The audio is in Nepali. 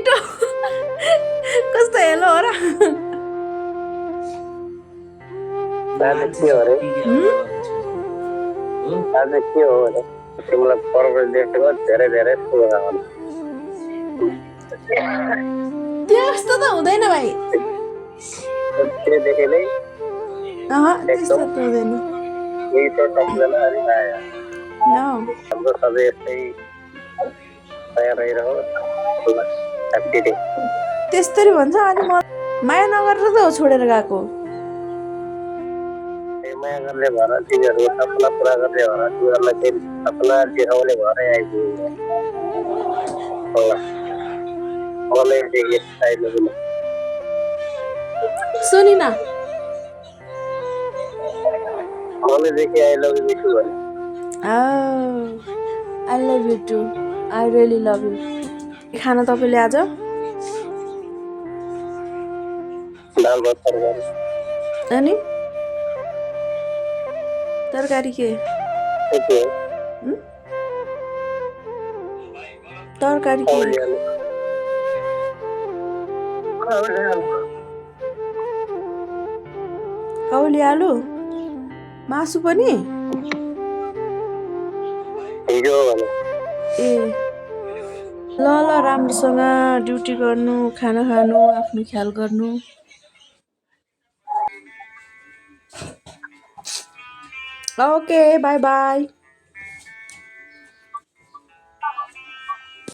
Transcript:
मिठो कस्तो हेलो हो र आज के हो रे आज के हो रे तिमीलाई पर्वत देखेको धेरै धेरै शुभकामना त्यस्तो त हुँदैन भाइ त्यो देखेकै त्यस्तो त हुँदैन यही त सम्झना अनि माया हाम्रो सधैँ यस्तै माया रहिरहोस् ह्याप्पी डे त्यस्तरी भन्छ अनि म माया नगरेर त हो छोडेर गएको माया गर्ने भएर तिमीहरूको सपना पुरा गर्ने भएर तिमीहरूलाई केही सपना देखाउने भएरै आइपुग्यो मलाई देखि आइपुग्नु सुनि न मलाई देखि आई लभ यु मिठो भने I love you too I really love you खाना तपाईँले आज दाल भात तरकारी अनि तरकारी के तरकारी के काउली आलु मासु पनि ए ल ल राम्रोसँग ड्युटी गर्नु खाना खानु आफ्नो ख्याल गर्नु ओके बाई बाई